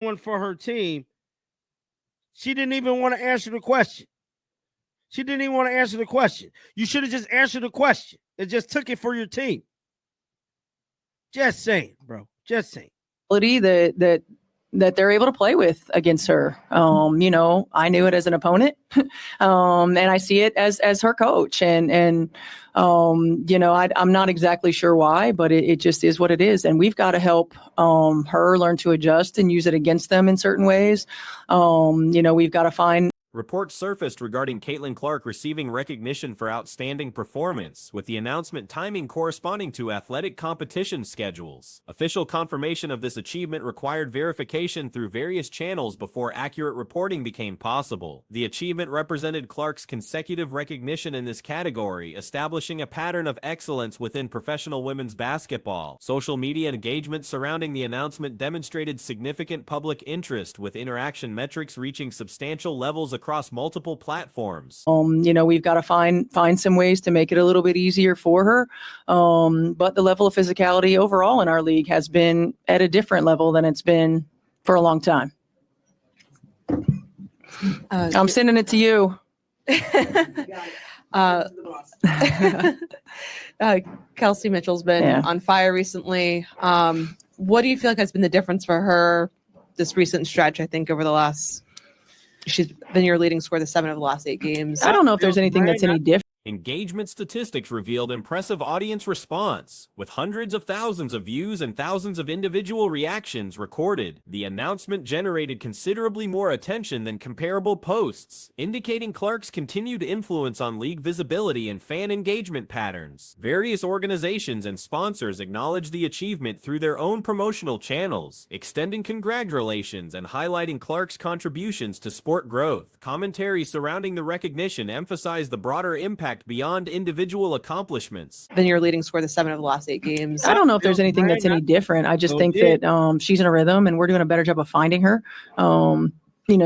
one for her team, she didn't even want to answer the question. You should have just answered the question and just took it for your team. Just saying, bro. Just saying. That they're able to play with against her. I knew it as an opponent, and I see it as her coach. And I'm not exactly sure why, but it just is what it is. And we've got to help her learn to adjust and use it against them in certain ways. We've got to find. Reports surfaced regarding Caitlin Clark receiving recognition for outstanding performance, with the announcement timing corresponding to athletic competition schedules. Official confirmation of this achievement required verification through various channels before accurate reporting became possible. The achievement represented Clark's consecutive recognition in this category, establishing a pattern of excellence within professional women's basketball. Social media engagement surrounding the announcement demonstrated significant public interest, with interaction metrics reaching substantial levels across multiple platforms. We've got to find some ways to make it a little bit easier for her. But the level of physicality overall in our league has been at a different level than it's been for a long time. I'm sending it to you. Kelsey Mitchell's been on fire recently. What do you feel like has been the difference for her this recent stretch? I think over the last, she's been your leading scorer the 7 of the last 8 games. I don't know if there's anything that's any different. Engagement statistics revealed impressive audience response, with hundreds of thousands of views and thousands of individual reactions recorded. The announcement generated considerably more attention than comparable posts, indicating Clark's continued influence on league visibility and fan engagement patterns. Various organizations and sponsors acknowledged the achievement through their own promotional channels, extending congratulations and highlighting Clark's contributions to sport growth. Commentary surrounding the recognition emphasized the broader impact beyond individual accomplishments. Been your leading scorer the 7 of the last 8 games. I don't know if there's anything that's any different. I just think that she's in a rhythm and we're doing a better job of finding her.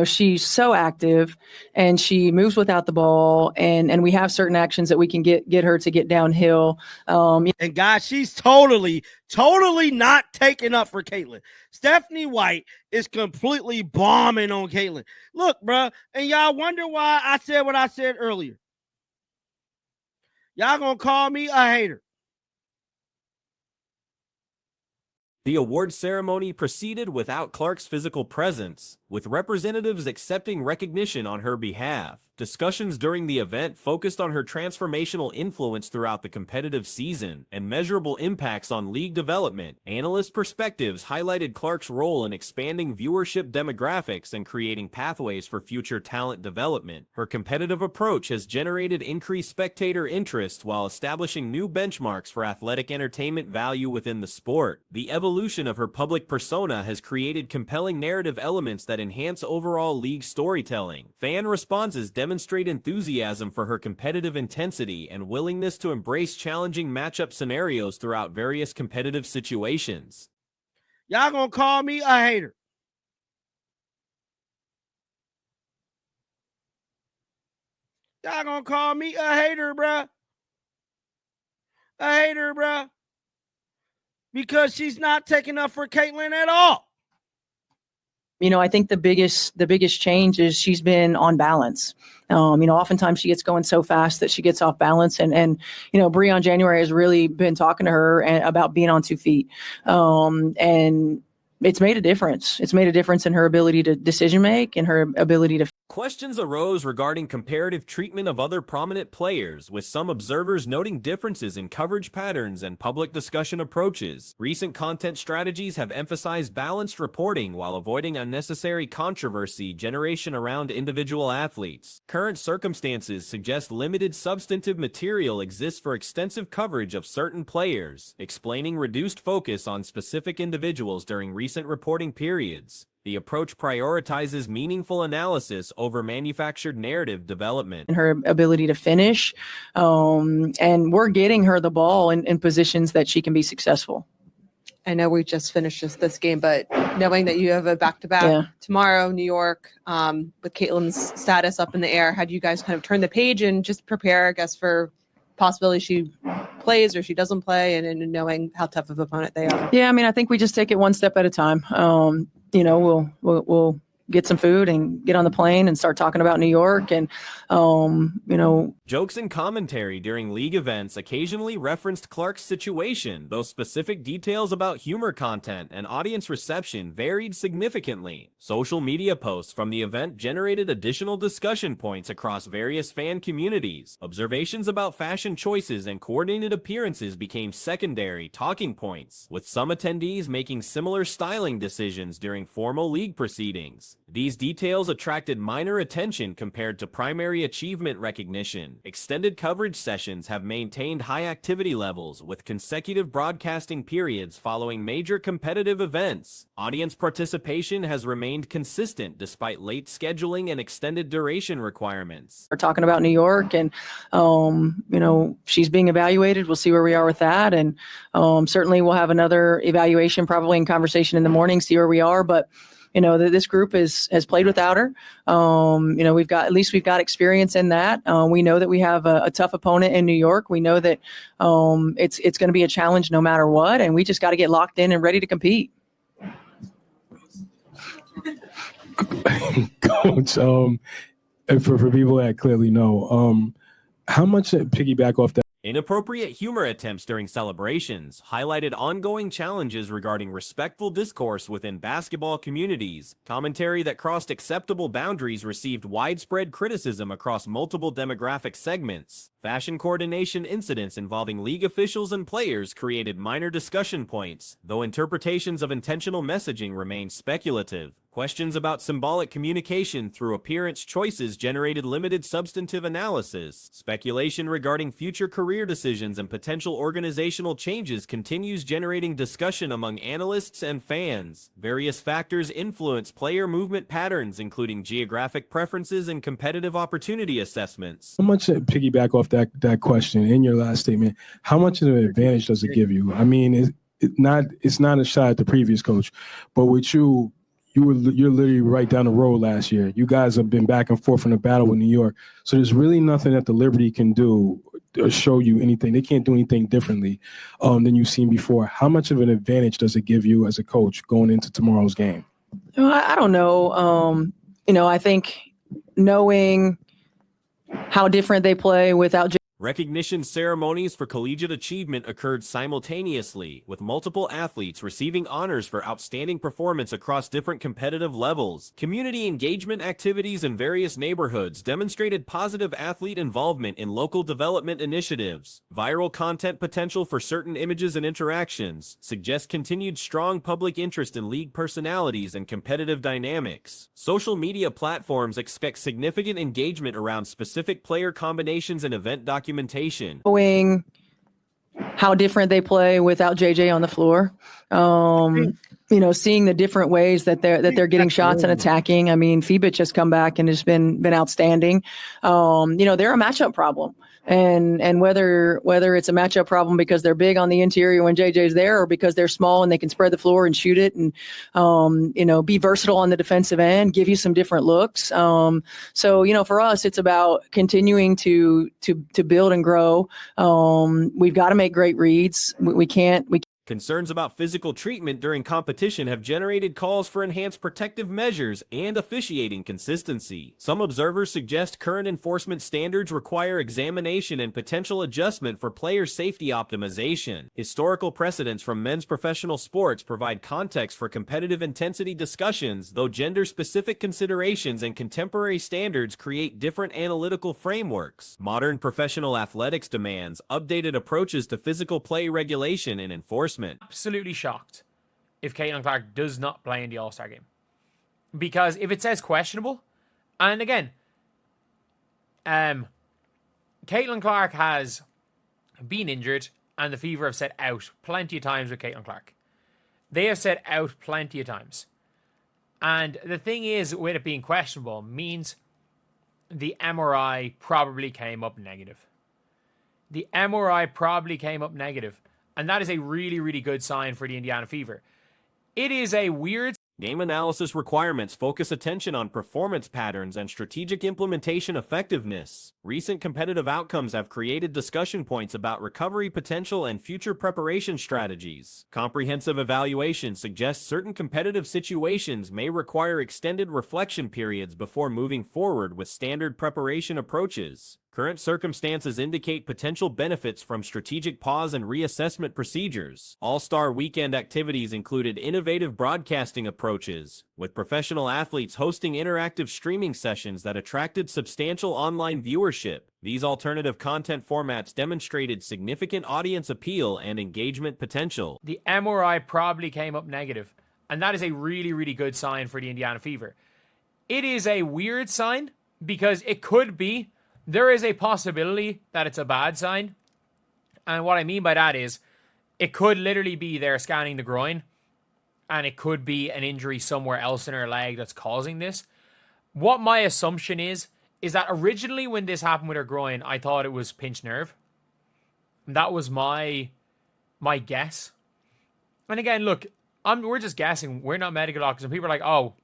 She's so active and she moves without the ball, and we have certain actions that we can get her to get downhill. And guys, she's totally not taking up for Caitlin. Stephanie White is completely bombing on Caitlin. Look, bro, and y'all wonder why I said what I said earlier. Y'all gonna call me a hater. The award ceremony proceeded without Clark's physical presence, with representatives accepting recognition on her behalf. Discussions during the event focused on her transformational influence throughout the competitive season and measurable impacts on league development. Analyst perspectives highlighted Clark's role in expanding viewership demographics and creating pathways for future talent development. Her competitive approach has generated increased spectator interest while establishing new benchmarks for athletic entertainment value within the sport. The evolution of her public persona has created compelling narrative elements that enhance overall league storytelling. Fan responses demonstrate enthusiasm for her competitive intensity and willingness to embrace challenging matchup scenarios throughout various competitive situations. Y'all gonna call me a hater. Y'all gonna call me a hater, bruh. A hater, bruh. Because she's not taking up for Caitlin at all. I think the biggest change is she's been on balance. Oftentimes she gets going so fast that she gets off balance. And Breon January has really been talking to her about being on 2 feet. And it's made a difference. It's made a difference in her ability to decision make and her ability to. Questions arose regarding comparative treatment of other prominent players, with some observers noting differences in coverage patterns and public discussion approaches. Recent content strategies have emphasized balanced reporting while avoiding unnecessary controversy generation around individual athletes. Current circumstances suggest limited substantive material exists for extensive coverage of certain players, explaining reduced focus on specific individuals during recent reporting periods. The approach prioritizes meaningful analysis over manufactured narrative development. And her ability to finish, and we're getting her the ball in positions that she can be successful. I know we just finished this game, but knowing that you have a back-to-back tomorrow, New York, with Caitlin's status up in the air, how do you guys kind of turn the page and just prepare, I guess, for possibility she plays or she doesn't play, and knowing how tough of an opponent they are? Yeah, I think we just take it one step at a time. we'll get some food and get on the plane and start talking about New York. And, Jokes and commentary during league events occasionally referenced Clark's situation, though specific details about humor content and audience reception varied significantly. Social media posts from the event generated additional discussion points across various fan communities. Observations about fashion choices and coordinated appearances became secondary talking points, with some attendees making similar styling decisions during formal league proceedings. These details attracted minor attention compared to primary achievement recognition. Extended coverage sessions have maintained high activity levels, with consecutive broadcasting periods following major competitive events. Audience participation has remained consistent despite late scheduling and extended duration requirements. We're talking about New York, and she's being evaluated. We'll see where we are with that, and certainly we'll have another evaluation, probably in conversation in the morning, see where we are. But this group has played without her. We've got experience in that. We know that we have a tough opponent in New York. We know that it's going to be a challenge no matter what, and we just got to get locked in and ready to compete. Coach, and for people that clearly know, how much piggyback off that? Inappropriate humor attempts during celebrations highlighted ongoing challenges regarding respectful discourse within basketball communities. Commentary that crossed acceptable boundaries received widespread criticism across multiple demographic segments. Fashion coordination incidents involving league officials and players created minor discussion points, though interpretations of intentional messaging remained speculative. Questions about symbolic communication through appearance choices generated limited substantive analysis. Speculation regarding future career decisions and potential organizational changes continues generating discussion among analysts and fans. Various factors influence player movement patterns, including geographic preferences and competitive opportunity assessments. How much piggyback off that question in your last statement? How much of an advantage does it give you? I mean, it's not a shot at the previous coach, but with you're literally right down the road last year. You guys have been back and forth in a battle with New York. So there's really nothing that the Liberty can do or show you anything. They can't do anything differently than you've seen before. How much of an advantage does it give you as a coach going into tomorrow's game? I don't know. I think knowing how different they play without Recognition ceremonies for collegiate achievement occurred simultaneously, with multiple athletes receiving honors for outstanding performance across different competitive levels. Community engagement activities in various neighborhoods demonstrated positive athlete involvement in local development initiatives. Viral content potential for certain images and interactions suggests continued strong public interest in league personalities and competitive dynamics. Social media platforms expect significant engagement around specific player combinations and event documentation. Knowing how different they play without JJ on the floor, seeing the different ways that they're getting shots and attacking. I mean, Fibic has come back and has been outstanding. They're a matchup problem. And whether it's a matchup problem because they're big on the interior when JJ's there, or because they're small and they can spread the floor and shoot it and, be versatile on the defensive end, give you some different looks. So, for us, it's about continuing to build and grow. We've got to make great reads. We can't. Concerns about physical treatment during competition have generated calls for enhanced protective measures and officiating consistency. Some observers suggest current enforcement standards require examination and potential adjustment for player safety optimization. Historical precedents from men's professional sports provide context for competitive intensity discussions, though gender-specific considerations and contemporary standards create different analytical frameworks. Modern professional athletics demands updated approaches to physical play regulation and enforcement. Absolutely shocked if Caitlin Clark does not play in the All-Star game. Because if it says questionable, and again, Caitlin Clark has been injured and the Fever have said out plenty of times with Caitlin Clark. They have said out plenty of times. And the thing is, with it being questionable, means the MRI probably came up negative. The MRI probably came up negative. And that is a really, really good sign for the Indiana Fever. It is a weird Game analysis requirements focus attention on performance patterns and strategic implementation effectiveness. Recent competitive outcomes have created discussion points about recovery potential and future preparation strategies. Comprehensive evaluation suggests certain competitive situations may require extended reflection periods before moving forward with standard preparation approaches. Current circumstances indicate potential benefits from strategic pause and reassessment procedures. All-Star Weekend activities included innovative broadcasting approaches, with professional athletes hosting interactive streaming sessions that attracted substantial online viewership. These alternative content formats demonstrated significant audience appeal and engagement potential. The MRI probably came up negative, and that is a really, really good sign for the Indiana Fever. It is a weird sign because it could be. There is a possibility that it's a bad sign. And what I mean by that is it could literally be they're scanning the groin and it could be an injury somewhere else in her leg that's causing this. What my assumption is that originally when this happened with her groin, I thought it was pinched nerve. That was my guess. And again, look, we're just guessing. We're not medical doctors. And people are like,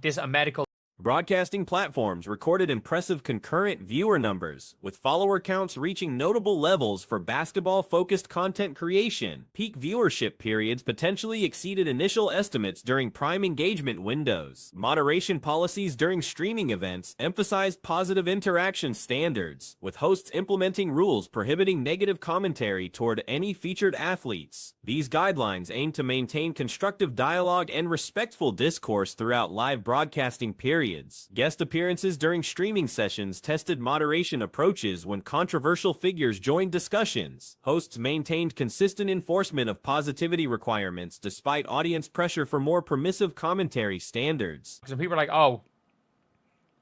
this a medical. Broadcasting platforms recorded impressive concurrent viewer numbers, with follower counts reaching notable levels for basketball-focused content creation. Peak viewership periods potentially exceeded initial estimates during prime engagement windows. Moderation policies during streaming events emphasized positive interaction standards, with hosts implementing rules prohibiting negative commentary toward any featured athletes. These guidelines aim to maintain constructive dialogue and respectful discourse throughout live broadcasting periods. Guest appearances during streaming sessions tested moderation approaches when controversial figures joined discussions. Hosts maintained consistent enforcement of positivity requirements despite audience pressure for more permissive commentary standards. Some people are like,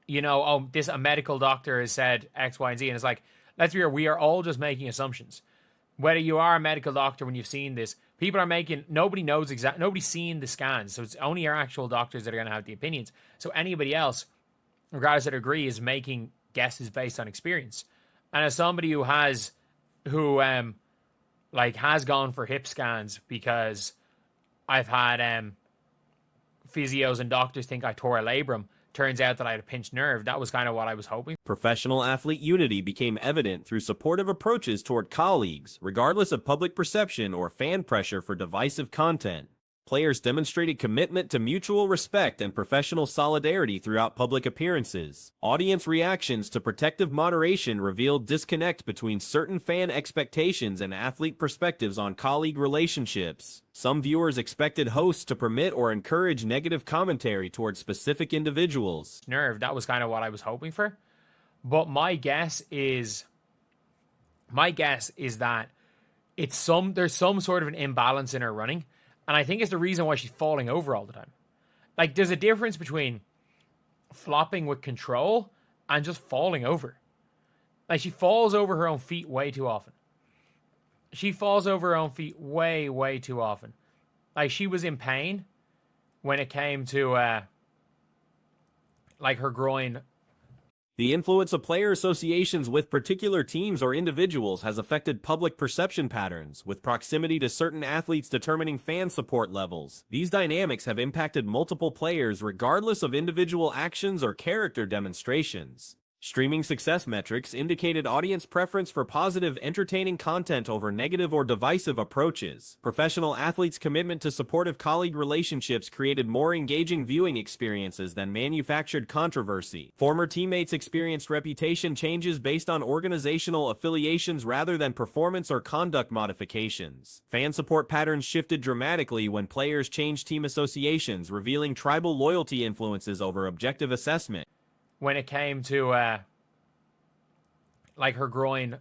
a medical doctor has said X, Y, and Z. And it's like, let's be real, we are all just making assumptions. Whether you are a medical doctor when you've seen this, nobody knows exactly, nobody's seen the scans. So it's only our actual doctors that are going to have the opinions. So anybody else, regardless of degree, is making guesses based on experience. And as somebody who has gone for hip scans because I've had physios and doctors think I tore a labrum, turns out that I had a pinched nerve. That was kind of what I was hoping. Professional athlete unity became evident through supportive approaches toward colleagues, regardless of public perception or fan pressure for divisive content. Players demonstrated commitment to mutual respect and professional solidarity throughout public appearances. Audience reactions to protective moderation revealed disconnect between certain fan expectations and athlete perspectives on colleague relationships. Some viewers expected hosts to permit or encourage negative commentary towards specific individuals. Nerve, that was kind of what I was hoping for. But my guess is that there's some sort of an imbalance in her running. And I think it's the reason why she's falling over all the time. Like, there's a difference between flopping with control and just falling over. Like, she falls over her own feet way too often. She falls over her own feet way, way too often. Like, she was in pain when it came to, her groin. The influence of player associations with particular teams or individuals has affected public perception patterns, with proximity to certain athletes determining fan support levels. These dynamics have impacted multiple players regardless of individual actions or character demonstrations. Streaming success metrics indicated audience preference for positive, entertaining content over negative or divisive approaches. Professional athletes' commitment to supportive colleague relationships created more engaging viewing experiences than manufactured controversy. Former teammates experienced reputation changes based on organizational affiliations rather than performance or conduct modifications. Fan support patterns shifted dramatically when players changed team associations, revealing tribal loyalty influences over objective assessment. When it came to her groin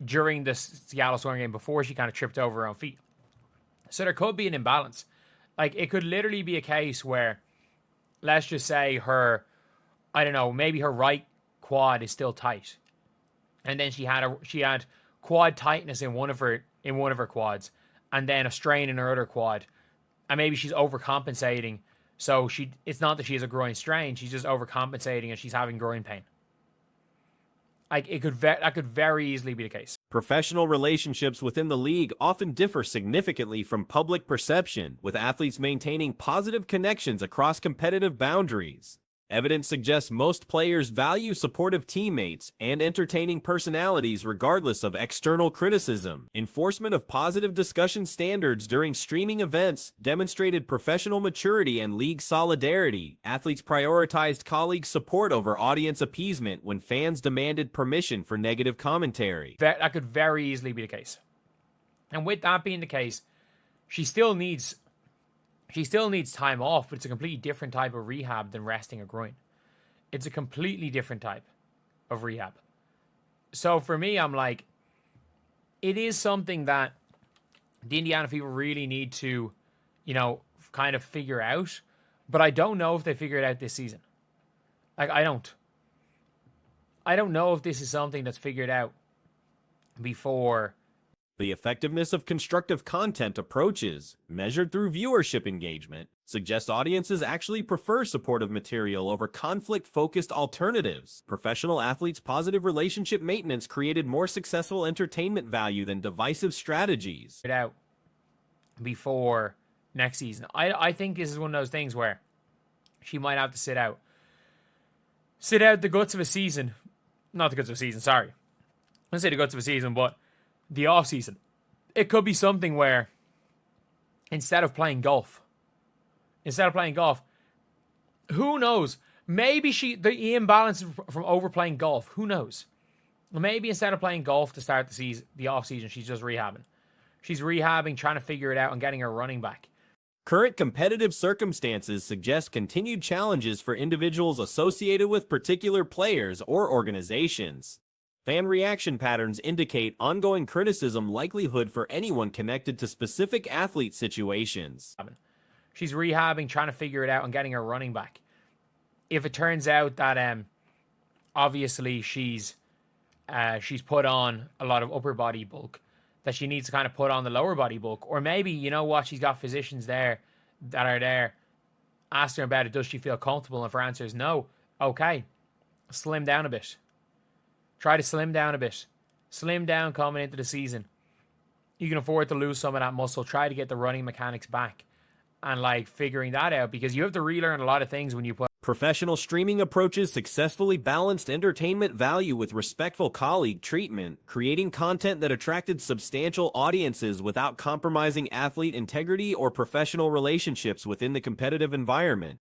during the Seattle Storm game before she kind of tripped over her own feet. So there could be an imbalance. Like, it could literally be a case where, let's just say maybe her right quad is still tight. And then she had quad tightness in one of her quads and then a strain in her other quad. And maybe she's overcompensating. So it's not that she has a groin strain, she's just overcompensating and she's having groin pain. Like that could very easily be the case. Professional relationships within the league often differ significantly from public perception, with athletes maintaining positive connections across competitive boundaries. Evidence suggests most players value supportive teammates and entertaining personalities regardless of external criticism. Enforcement of positive discussion standards during streaming events demonstrated professional maturity and league solidarity. Athletes prioritized colleague support over audience appeasement when fans demanded permission for negative commentary. That could very easily be the case. And with that being the case, she still needs time off, but it's a completely different type of rehab than resting a groin. It's a completely different type of rehab. So for me, I'm like, it is something that the Indiana Fever really need to, kind of figure out. But I don't know if they figure it out this season. Like, I don't know if this is something that's figured out before. The effectiveness of constructive content approaches, measured through viewership engagement, suggest audiences actually prefer supportive material over conflict-focused alternatives. Professional athletes' positive relationship maintenance created more successful entertainment value than divisive strategies. It out before next season. I think this is one of those things where she might have to sit out the guts of a season. Not the guts of a season, sorry. I say the guts of a season, but the off season. It could be something where instead of playing golf, who knows? Maybe the imbalance from overplaying golf. Who knows? Maybe instead of playing golf to start the season, the off season, she's just rehabbing. She's rehabbing, trying to figure it out, and getting her running back. Current competitive circumstances suggest continued challenges for individuals associated with particular players or organizations. Fan reaction patterns indicate ongoing criticism likelihood for anyone connected to specific athlete situations. She's rehabbing, trying to figure it out, and getting her running back. If it turns out that obviously she's put on a lot of upper body bulk, that she needs to kind of put on the lower body bulk, or maybe, you know what, she's got physicians there that are there asking her about it. Does she feel comfortable? And if her answer is no, okay, slim down a bit. Try to slim down a bit. Slim down coming into the season. You can afford to lose some of that muscle. Try to get the running mechanics back. And figuring that out, because you have to relearn a lot of things when you put. Professional streaming approaches successfully balanced entertainment value with respectful colleague treatment, creating content that attracted substantial audiences without compromising athlete integrity or professional relationships within the competitive environment.